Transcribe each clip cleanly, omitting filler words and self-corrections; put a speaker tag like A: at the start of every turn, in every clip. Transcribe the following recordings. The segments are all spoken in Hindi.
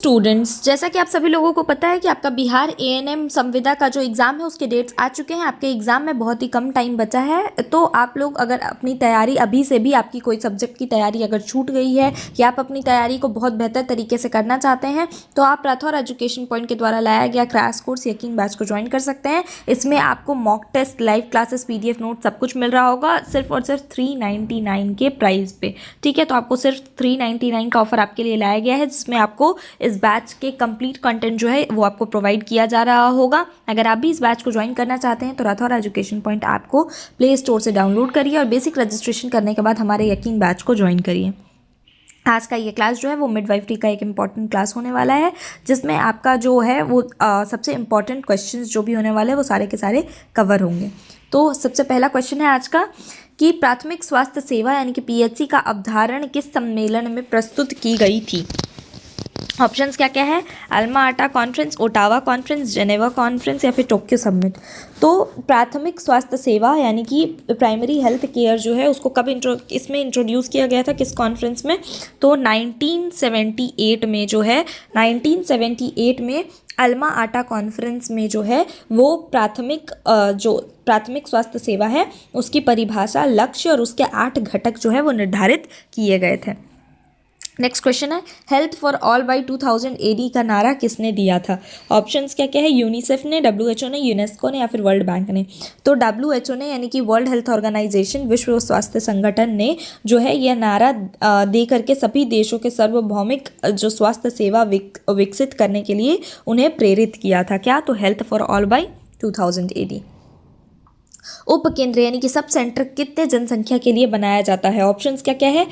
A: स्टूडेंट्स, जैसा कि आप सभी लोगों को पता है कि आपका बिहार एएनएम संविदा का जो एग्ज़ाम है उसके डेट्स आ चुके हैं। आपके एग्ज़ाम में बहुत ही कम टाइम बचा है, तो आप लोग अगर अपनी तैयारी अभी से भी आपकी कोई सब्जेक्ट की तैयारी अगर छूट गई है या आप अपनी तैयारी को बहुत बेहतर तरीके से करना चाहते हैं तो आप राठौर एजुकेशन पॉइंट के द्वारा लाया गया क्रैश कोर्स यकीन बैच को ज्वाइन कर सकते हैं। इसमें आपको mock test, live classes, PDF note सब कुछ मिल रहा होगा सिर्फ और सिर्फ 399 के प्राइस पे। ठीक है, तो आपको सिर्फ 399 का ऑफर आपके लिए लाया गया है, जिसमें आपको इस बैच के कंप्लीट कंटेंट जो है वो आपको प्रोवाइड किया जा रहा होगा। अगर आप भी इस बैच को ज्वाइन करना चाहते हैं तो राठौर एजुकेशन पॉइंट ऐप को प्ले स्टोर से डाउनलोड करिए और बेसिक रजिस्ट्रेशन करने के बाद हमारे यकीन बैच को ज्वाइन करिए। आज का ये क्लास जो है वो मिडवाइफरी का एक इम्पॉर्टेंट क्लास होने वाला है, जिसमें आपका जो है वो सबसे इम्पॉर्टेंट क्वेश्चंस जो भी होने वाले हैं वो सारे के सारे कवर होंगे। तो सबसे पहला क्वेश्चन है आज का कि प्राथमिक स्वास्थ्य सेवा यानी कि PHC का अवधारण किस सम्मेलन में प्रस्तुत की गई थी। ऑप्शंस क्या क्या है? अल्मा आटा conference, Ottawa conference, Geneva conference या फिर टोक्यो समिट। तो प्राथमिक स्वास्थ्य सेवा यानी कि प्राइमरी हेल्थ केयर जो है उसको कब इसमें इंट्रोड्यूस किया गया था, किस कॉन्फ्रेंस में? तो 1978 में जो है 1978 में अल्मा आटा कॉन्फ्रेंस में जो है वो प्राथमिक स्वास्थ्य सेवा है उसकी परिभाषा, लक्ष्य और उसके 8 घटक जो है वो निर्धारित किए गए थे। नेक्स्ट क्वेश्चन है health for all by 2000 AD का नारा किसने दिया था? ऑप्शंस क्या क्या है? यूनिसेफ ने, WHO ने, यूनेस्को ने या फिर वर्ल्ड बैंक ने। तो WHO ने यानी कि वर्ल्ड हेल्थ ऑर्गेनाइजेशन, विश्व स्वास्थ्य संगठन ने जो है यह नारा दे करके सभी देशों के सार्वभौमिक जो स्वास्थ्य सेवा विकसित करने के लिए उन्हें प्रेरित किया था। क्या? तो health for all by 2000 AD। उपकेंद्र यानी कि सब सेंटर कितने जनसंख्या के लिए बनाया जाता है? ऑप्शंस क्या क्या है?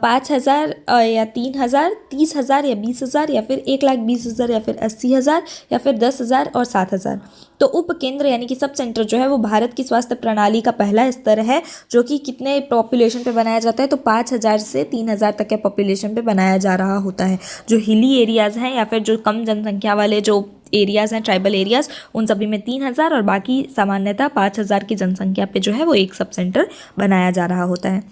A: 5000 या 3000, 30,000 या 20,000 या फिर 1,20,000 या फिर 80,000 या फिर 10,000 और 7,000। तो उपकेंद्र यानी कि सब सेंटर जो है वो भारत की स्वास्थ्य प्रणाली का पहला स्तर है, जो कि कितने पॉपुलेशन पे बनाया जाता है? तो 5,000 से 3,000 तक के पॉपुलेशन पे बनाया जा रहा होता है। जो हिली एरियाज़ हैं या फिर जो कम जनसंख्या वाले जो एरियाज़ हैं, ट्राइबल एरियाज़, उन सभी में 3,000 और बाकी सामान्यतः 5,000 की जनसंख्या पे जो है वो एक सब सेंटर बनाया जा रहा होता है।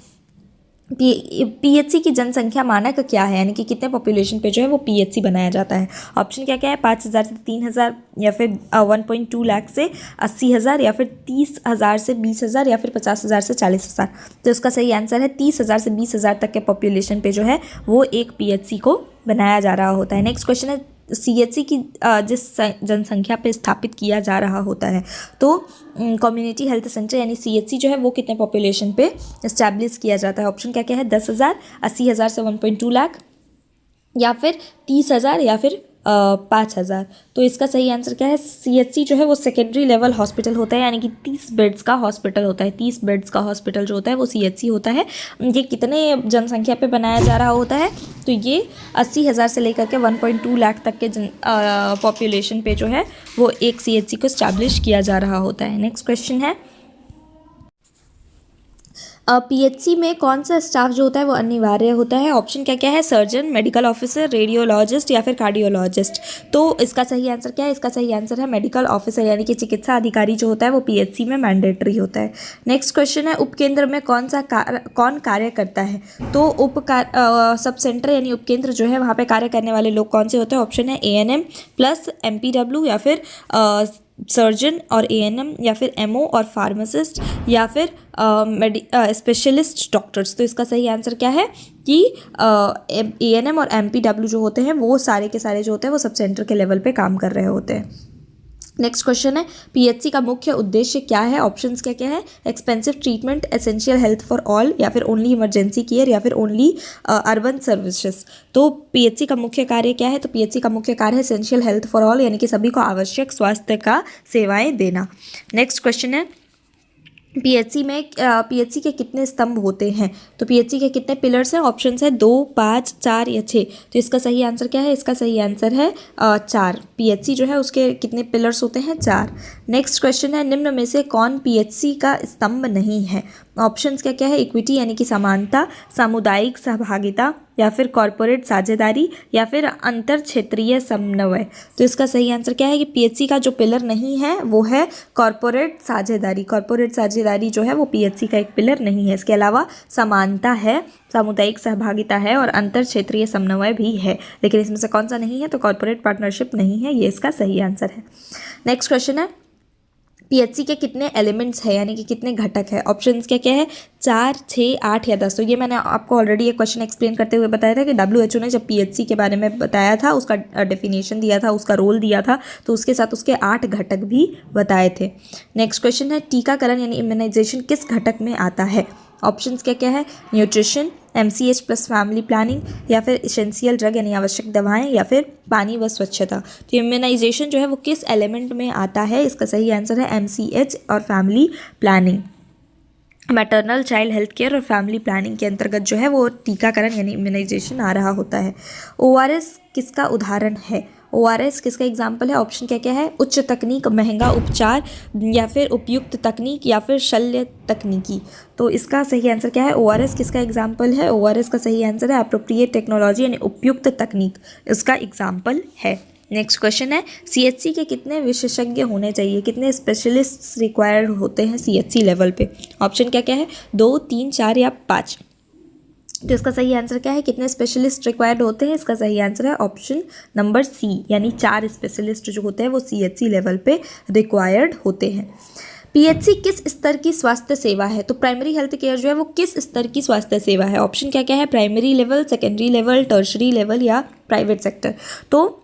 A: PHC की जनसंख्या मानक क्या है, यानी कि कितने पॉपुलेशन पे जो है वो PHC बनाया जाता है? ऑप्शन क्या क्या है? 5,000 से 3,000 या फिर 1.2 लाख से 80,000 या फिर 30,000 से 20,000 या फिर 50,000 से 40,000। तो इसका सही आंसर है 30,000 से 20,000 तक के पॉपुलेशन पे जो है वो एक PHC को बनाया जा रहा होता है। नेक्स्ट क्वेश्चन है CHC की जिस जनसंख्या पे स्थापित किया जा रहा होता है, तो कम्युनिटी हेल्थ सेंटर यानी CHC जो है वो कितने पॉपुलेशन पे इस्टेब्लिश किया जाता है? ऑप्शन क्या क्या है? 10,000, 80,000 से 1.2 लाख या फिर 30,000 या फिर 5,000। तो इसका सही आंसर क्या है? CHC जो है वो सेकेंडरी लेवल हॉस्पिटल होता है, यानी कि 30 बेड्स का हॉस्पिटल होता है। 30 बेड्स का हॉस्पिटल जो होता है वो CHC होता है। ये कितने जनसंख्या पे बनाया जा रहा होता है? तो ये 80,000 से लेकर के 1.2 लाख तक के पॉपुलेशन पे जो है वो एक CHC को इस्टेब्लिश किया जा रहा होता है। नेक्स्ट क्वेश्चन है PHC में कौन सा स्टाफ जो होता है वो अनिवार्य होता है? ऑप्शन क्या क्या है? सर्जन, मेडिकल ऑफिसर, रेडियोलॉजिस्ट या फिर कार्डियोलॉजिस्ट। तो इसका सही आंसर क्या है? इसका सही आंसर है मेडिकल ऑफिसर, यानी कि चिकित्सा अधिकारी जो होता है वो PHC में मैंडेटरी होता है। नेक्स्ट क्वेश्चन है उपकेंद्र में कौन कार्य करता है? तो सब सेंटर यानी उपकेंद्र जो है वहाँ पे कार्य करने वाले लोग कौन से होते हैं? ऑप्शन है ANM प्लस MPW या फिर सर्जन और ANM या फिर MO और फार्मासिस्ट या फिर स्पेशलिस्ट डॉक्टर्स। तो इसका सही आंसर क्या है कि ANM और MPW जो होते हैं वो सारे के सारे जो होते हैं वो सब सेंटर के लेवल पे काम कर रहे होते हैं। नेक्स्ट क्वेश्चन है PHC का मुख्य उद्देश्य क्या है? ऑप्शंस क्या क्या है? Expensive treatment, essential health for all या फिर ओनली इमरजेंसी केयर या फिर ओनली अर्बन सर्विसेज। तो PHC का मुख्य कार्य क्या है? तो PHC का मुख्य कार्य है एसेंशियल हेल्थ फॉर ऑल, यानी कि सभी को आवश्यक स्वास्थ्य का सेवाएं देना। नेक्स्ट क्वेश्चन है PHC के कितने स्तंभ होते हैं? तो PHC के कितने पिलर्स हैं? ऑप्शंस है 2, 5, 4 या 6। तो इसका सही आंसर क्या है? इसका सही आंसर है 4। PHC जो है उसके कितने पिलर्स होते हैं? 4। नेक्स्ट क्वेश्चन है निम्न में से कौन PHC का स्तंभ नहीं है? ऑप्शंस क्या क्या है? इक्विटी यानी कि समानता, सामुदायिक सहभागिता, या फिर कॉरपोरेट साझेदारी या फिर अंतर क्षेत्रीय समन्वय। तो इसका सही आंसर क्या है कि पीएचसी का जो पिलर नहीं है वो है कॉरपोरेट साझेदारी। कॉरपोरेट साझेदारी जो है वो पीएचसी का एक पिलर नहीं है। इसके अलावा समानता है, सामुदायिक सहभागिता है और अंतर क्षेत्रीय समन्वय भी है, लेकिन इसमें से कौन सा नहीं है? तो कॉरपोरेट पार्टनरशिप नहीं है, ये इसका सही आंसर है। नेक्स्ट क्वेश्चन है पीएचसी के कितने एलिमेंट्स है, यानी कि कितने घटक है? ऑप्शंस क्या क्या है? 4, 6, 8 या 10। तो ये मैंने आपको ऑलरेडी ये क्वेश्चन एक्सप्लेन करते हुए बताया था कि WHO ने जब पीएचसी के बारे में बताया था, उसका डेफिनेशन दिया था, उसका रोल दिया था, तो उसके साथ उसके 8 घटक भी बताए थे। नेक्स्ट क्वेश्चन है टीकाकरण यानी इम्यूनाइजेशन किस घटक में आता है? ऑप्शंस क्या क्या है? Nutrition, MCH plus family planning या फिर इसेंशियल ड्रग यानी आवश्यक दवाएं या फिर पानी व स्वच्छता। तो इम्यूनाइजेशन जो है वो किस एलिमेंट में आता है? इसका सही आंसर है MCH और family planning. Maternal child health care और फैमिली प्लानिंग के अंतर्गत जो है वो टीकाकरण यानी इम्यूनाइजेशन आ रहा होता है। ORS किसका उदाहरण है? ORS किसका एग्जाम्पल है? ऑप्शन क्या क्या है? उच्च तकनीक, महंगा उपचार या फिर उपयुक्त तकनीक या फिर शल्य तकनीकी। तो इसका सही आंसर क्या है? ORS किसका एग्जाम्पल है? ORS का सही आंसर है अप्रोप्रिएट टेक्नोलॉजी यानी उपयुक्त तकनीक, इसका एग्जाम्पल है। नेक्स्ट क्वेश्चन है CHC के कितने विशेषज्ञ होने चाहिए, कितने स्पेशलिस्ट रिक्वायर्ड होते हैं CHC लेवल पे? ऑप्शन क्या क्या है? 2, 3, 4 या 5। तो इसका सही आंसर क्या है? कितने स्पेशलिस्ट रिक्वायर्ड होते हैं? इसका सही आंसर है ऑप्शन नंबर C, यानी 4 स्पेशलिस्ट जो होते हैं वो CHC लेवल पे रिक्वायर्ड होते हैं। पीएचसी किस स्तर की स्वास्थ्य सेवा है? तो प्राइमरी हेल्थ केयर जो है वो किस स्तर की स्वास्थ्य सेवा है? ऑप्शन क्या क्या है? Primary level, secondary level, tertiary level या प्राइवेट सेक्टर। तो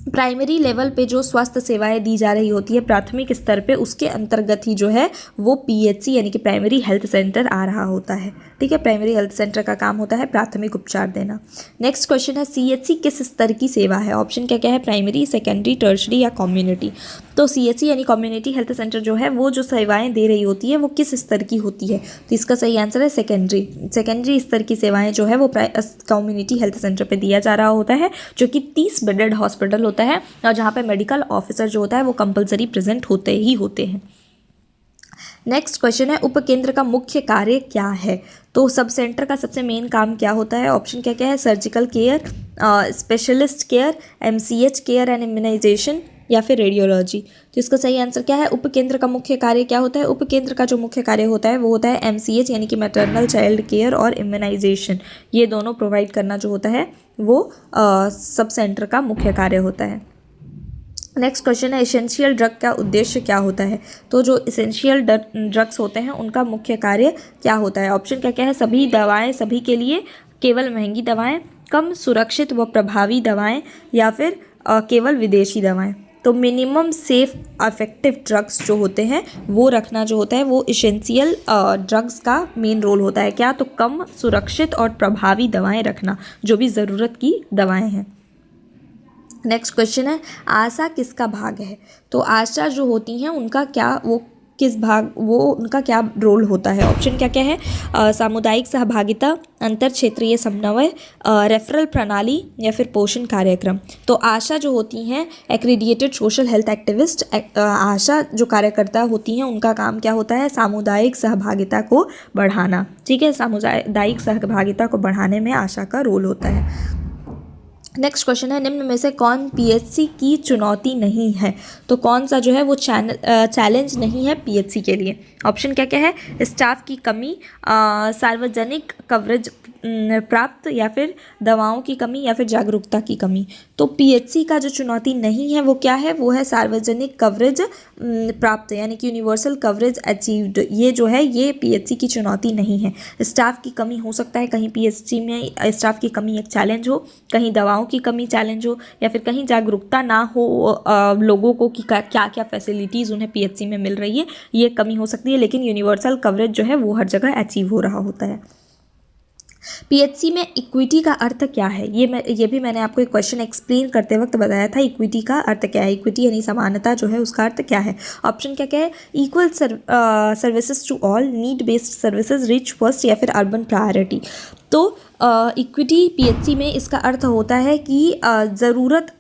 A: प्राइमरी लेवल पे जो स्वास्थ्य सेवाएं दी जा रही होती है प्राथमिक स्तर पे, उसके अंतर्गत ही जो है वो पीएचसी यानी कि प्राइमरी हेल्थ सेंटर आ रहा होता है। ठीक है, प्राइमरी हेल्थ सेंटर का काम होता है प्राथमिक उपचार देना। नेक्स्ट क्वेश्चन है सीएचसी किस स्तर की सेवा है? ऑप्शन क्या क्या है? प्राइमरी, सेकेंडरी, टर्शरी या कम्युनिटी। तो सीएचसी यानी कम्युनिटी हेल्थ सेंटर जो है वो जो सेवाएं दे रही होती है वो किस स्तर की होती है? तो इसका सही आंसर है सेकेंडरी। सेकेंडरी स्तर की सेवाएं जो है वो कम्युनिटी हेल्थ सेंटर पे दिया जा रहा होता है, जो कि 30 बेडेड हॉस्पिटल होता है और जहाँ पे मेडिकल ऑफिसर जो होता है वो कंपलसरी प्रेजेंट होते ही होते हैं। नेक्स्ट क्वेश्चन है उपकेंद्र का मुख्य कार्य क्या है? तो सब सेंटर का सबसे मेन काम क्या होता है? ऑप्शन क्या क्या है? Surgical care, specialist care, MCH care and immunization या फिर रेडियोलॉजी। तो इसका सही आंसर क्या है? उपकेंद्र का मुख्य कार्य क्या होता है? उपकेंद्र का जो मुख्य कार्य होता है वो होता है एमसीएच यानी कि मैटरनल चाइल्ड केयर और इम्यूनाइजेशन। ये दोनों प्रोवाइड करना जो होता है वो सब सेंटर का मुख्य कार्य होता है। नेक्स्ट क्वेश्चन है एसेंशियल ड्रग का उद्देश्य क्या होता है? तो जो एसेंशियल ड्रग्स होते हैं उनका मुख्य कार्य क्या होता है? ऑप्शन क्या क्या है? सभी दवाएं सभी के लिए, केवल महंगी दवाएं, कम सुरक्षित व प्रभावी दवाएं या फिर केवल विदेशी दवाएं। तो मिनिमम सेफ इफेक्टिव ड्रग्स जो होते हैं वो रखना जो होता है वो एसेंशियल ड्रग्स का मेन रोल होता है। क्या? तो कम सुरक्षित और प्रभावी दवाएं रखना, जो भी ज़रूरत की दवाएं हैं। नेक्स्ट क्वेश्चन है आशा किसका भाग है? तो आशा जो होती हैं उनका क्या, वो किस भाग, वो उनका क्या रोल होता है? ऑप्शन क्या क्या है? सामुदायिक सहभागिता, अंतर क्षेत्रीय समन्वय, रेफरल प्रणाली या फिर पोषण कार्यक्रम। तो आशा जो होती हैं एक्रीडिएटेड सोशल हेल्थ एक्टिविस्ट, आशा जो कार्यकर्ता होती हैं उनका काम क्या होता है? सामुदायिक सहभागिता को बढ़ाना। ठीक है, सामुदायिक सहभागिता को बढ़ाने में आशा का रोल होता है। नेक्स्ट क्वेश्चन है निम्न में से कौन पीएचसी की चुनौती नहीं है? तो कौन सा जो है वो चैलेंज नहीं है पीएचसी के लिए? ऑप्शन क्या क्या है? स्टाफ की कमी, सार्वजनिक कवरेज प्राप्त या फिर दवाओं की कमी या फिर जागरूकता की कमी। तो पीएचसी का जो चुनौती नहीं है वो क्या है? वो है सार्वजनिक कवरेज प्राप्त यानी कि यूनिवर्सल कवरेज अचीव्ड। ये जो है ये पीएचसी की चुनौती नहीं है। स्टाफ की कमी हो सकता है, कहीं पीएचसी में स्टाफ की कमी एक चैलेंज हो, कहीं दवाओं की कमी चैलेंज हो या फिर कहीं जागरूकता ना हो लोगों को कि क्या क्या फैसिलिटीज़ उन्हें पीएचसी में मिल रही है, ये कमी हो सकती है। लेकिन यूनिवर्सल कवरेज जो है वो हर जगह अचीव हो रहा होता है। पीएचसी में इक्विटी का अर्थ क्या है? ये भी मैंने आपको एक क्वेश्चन एक्सप्लेन करते वक्त बताया था। इक्विटी का अर्थ क्या है? इक्विटी यानी समानता जो है उसका अर्थ क्या है? ऑप्शन क्या क्या है? Equal services to all, need based services, rich first या फिर अर्बन प्रायोरिटी। तो इक्विटी पीएचसी में इसका अर्थ होता है कि ज़रूरत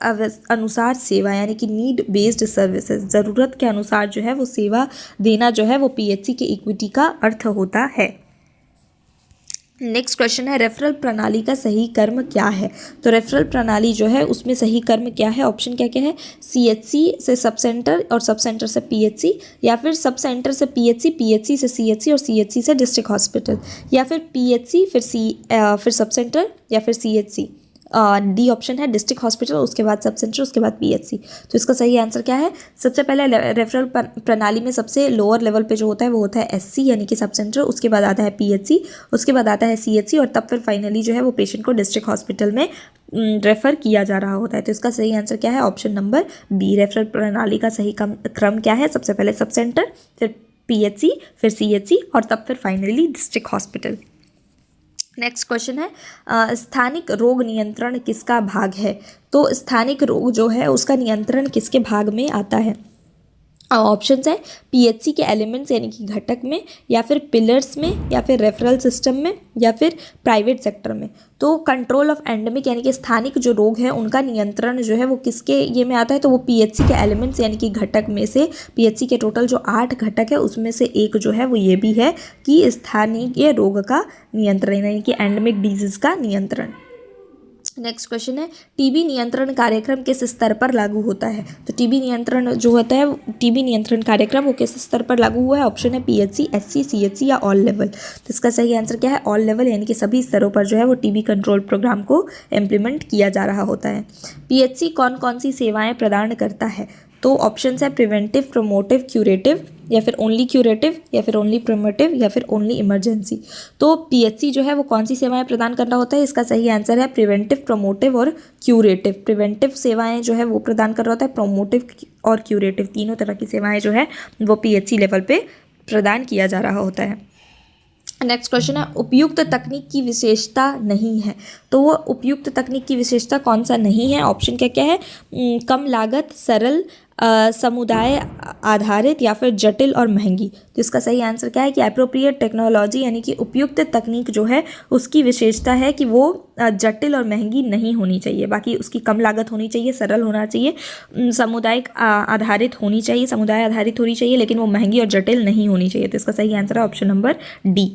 A: अनुसार सेवा यानी कि नीड बेस्ड सर्विसेज, ज़रूरत के अनुसार जो है वो सेवा देना जो है वो पीएचसी के इक्विटी का अर्थ होता है। नेक्स्ट क्वेश्चन है रेफरल प्रणाली का सही कर्म क्या है। तो रेफरल प्रणाली जो है उसमें सही कर्म क्या है, ऑप्शन क्या क्या है, सीएचसी से सब सेंटर और सब सेंटर से पीएचसी, या फिर सब सेंटर से पीएचसी, पीएचसी से सीएचसी और सीएचसी से डिस्ट्रिक्ट हॉस्पिटल, या फिर पीएचसी फिर सब सेंटर या फिर सीएचसी। डी ऑप्शन है डिस्ट्रिक्ट हॉस्पिटल, उसके बाद सब सेंटर, उसके बाद पीएचसी। तो इसका सही आंसर क्या है, सबसे पहले रेफरल प्रणाली में सबसे लोअर लेवल पे जो होता है वो होता है एससी यानी कि सब सेंटर, उसके बाद आता है पीएचसी, उसके बाद आता है सीएचसी और तब फिर फाइनली जो है वो पेशेंट को डिस्ट्रिक्ट हॉस्पिटल में रेफ़र किया जा रहा होता है। तो इसका सही आंसर क्या है, ऑप्शन नंबर बी। रेफरल प्रणाली का सही क्रम क्या है, सबसे पहले सब सेंटर, फिर पीएचसी, फिर सीएचसी और तब फिर finally district hospital. Next question है स्थानिक रोग नियंत्रण किसका भाग है। तो स्थानिक रोग जो है उसका नियंत्रण किसके भाग में आता है। ऑप्शंस है पीएचसी के एलिमेंट्स यानी कि घटक में, या फिर पिलर्स में, या फिर रेफरल सिस्टम में, या फिर प्राइवेट सेक्टर में। तो कंट्रोल ऑफ एंडेमिक यानी कि स्थानिक जो रोग है उनका नियंत्रण जो है वो किसके ये में आता है, तो वो पीएचसी के एलिमेंट्स यानी कि घटक में से, पीएचसी के टोटल जो 8 घटक है उसमें से एक जो है वो ये भी है कि स्थानीय रोग का नियंत्रण यानी कि एंडेमिक डिजीज का नियंत्रण। नेक्स्ट क्वेश्चन है टीबी नियंत्रण कार्यक्रम किस स्तर पर लागू होता है। तो टीबी नियंत्रण जो होता है, टीबी नियंत्रण कार्यक्रम वो किस स्तर पर लागू हुआ है, ऑप्शन है पीएचसी, एससी, सीएचसी या ऑल लेवल। तो इसका सही आंसर क्या है, ऑल लेवल यानी कि सभी स्तरों पर जो है वो टीबी कंट्रोल प्रोग्राम को इम्प्लीमेंट किया जा रहा होता है। पीएचसी कौन कौन सी सेवाएं प्रदान करता है। तो ऑप्शन है प्रिवेंटिव, प्रोमोटिव, क्यूरेटिव, या फिर ओनली क्यूरेटिव, या फिर ओनली प्रोमोटिव, या फिर ओनली इमरजेंसी। तो पीएचसी जो है वो कौन सी सेवाएं प्रदान करना होता है, इसका सही आंसर है प्रिवेंटिव, प्रोमोटिव और क्यूरेटिव। प्रिवेंटिव सेवाएं जो है वो प्रदान कर रहा होता है, प्रोमोटिव और क्यूरेटिव तीनों तरह की सेवाएं जो है वो पीएचसी लेवल पे प्रदान किया जा रहा होता है। नेक्स्ट क्वेश्चन है उपयुक्त तकनीक की विशेषता नहीं है। तो वो उपयुक्त तकनीक की विशेषता कौन सा नहीं है, ऑप्शन क्या क्या है, कम लागत, सरल, समुदाय आधारित, या फिर जटिल और महंगी। तो इसका सही आंसर क्या है कि एप्रोप्रिएट टेक्नोलॉजी यानी कि उपयुक्त तकनीक जो है उसकी विशेषता है कि वो जटिल और महंगी नहीं होनी चाहिए, बाकी उसकी कम लागत होनी चाहिए, सरल होना चाहिए, सामुदायिक आधारित होनी चाहिए, समुदाय आधारित होनी चाहिए, लेकिन वो महंगी और जटिल नहीं होनी चाहिए। तो इसका सही आंसर है option number D.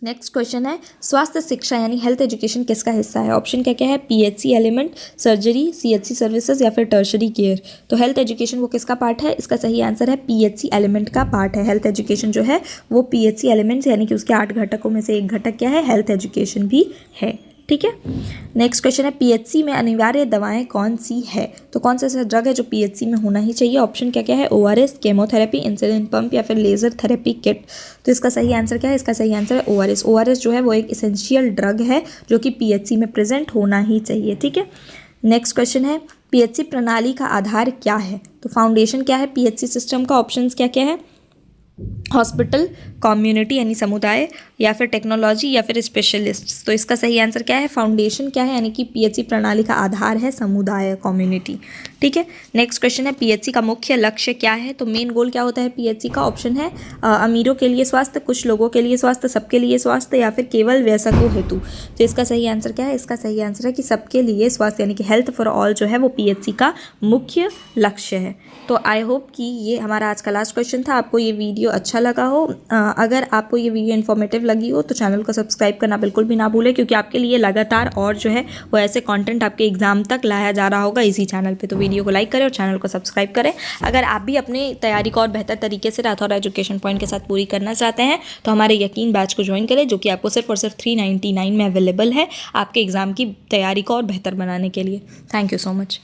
A: Next question है स्वास्थ्य शिक्षा यानी हेल्थ एजुकेशन किसका हिस्सा है। ऑप्शन क्या क्या है, PHC element, surgery, CHC services, या फिर टर्शरी केयर। तो हेल्थ एजुकेशन वो किसका पार्ट है, इसका सही आंसर है पीएचसी एलिमेंट का पार्ट है। हेल्थ एजुकेशन जो है वो पीएचसी एलिमेंट्स यानी कि उसके 8 घटकों में से एक घटक क्या है, हेल्थ एजुकेशन भी है। ठीक है। नेक्स्ट क्वेश्चन है पीएचसी में अनिवार्य दवाएं कौन सी है। तो कौन सा ऐसा ड्रग है जो पीएचसी में होना ही चाहिए। ऑप्शन क्या क्या है, ओआरएस, केमोथेरेपी, इंसुलिन पंप, या फिर लेजर थेरेपी किट। तो इसका सही आंसर क्या है, इसका सही आंसर है ओआरएस। ओआरएस जो है वो एक इसेंशियल ड्रग है जो कि पीएचसी में प्रेजेंट होना ही चाहिए। ठीक है। नेक्स्ट क्वेश्चन है पीएचसी प्रणाली का आधार क्या है। तो फाउंडेशन क्या है पीएचसी सिस्टम का, ऑप्शंस क्या क्या है, हॉस्पिटल, कम्युनिटी यानी समुदाय, या फिर टेक्नोलॉजी, या फिर स्पेशलिस्ट। तो इसका सही आंसर क्या है, फाउंडेशन क्या है यानी कि पीएचसी प्रणाली का आधार है समुदाय, कम्युनिटी। ठीक है। नेक्स्ट क्वेश्चन है पीएचसी का मुख्य लक्ष्य क्या है। तो मेन गोल क्या होता है पीएचसी का, ऑप्शन है अमीरों के लिए स्वास्थ्य, कुछ लोगों के लिए स्वास्थ्य, सबके लिए स्वास्थ्य, या फिर केवल वयस्कों हेतु। तो इसका सही आंसर क्या है, इसका सही आंसर है कि सबके लिए स्वास्थ्य यानी कि हेल्थ फॉर ऑल जो है वो पीएचसी का मुख्य लक्ष्य है। तो आई होप कि ये हमारा आज का लास्ट क्वेश्चन था, आपको ये वीडियो अच्छा लगा हो। अगर आपको ये वीडियो इन्फॉर्मेटिव लगी हो तो चैनल को सब्सक्राइब करना बिल्कुल भी ना भूलें, क्योंकि आपके लिए लगातार और जो है वो ऐसे कंटेंट आपके एग्जाम तक लाया जा रहा होगा इसी चैनल पे। तो वीडियो को लाइक करें और चैनल को सब्सक्राइब करें। अगर आप भी अपनी तैयारी को और बेहतर तरीके से राठौर एजुकेशन पॉइंट के साथ पूरी करना चाहते हैं तो हमारे यकीन बैच को ज्वाइन करें, जो कि आपको सिर्फ और सिर्फ 399 में अवेलेबल है आपके एग्जाम की तैयारी को और बेहतर बनाने के लिए। Thank you so much.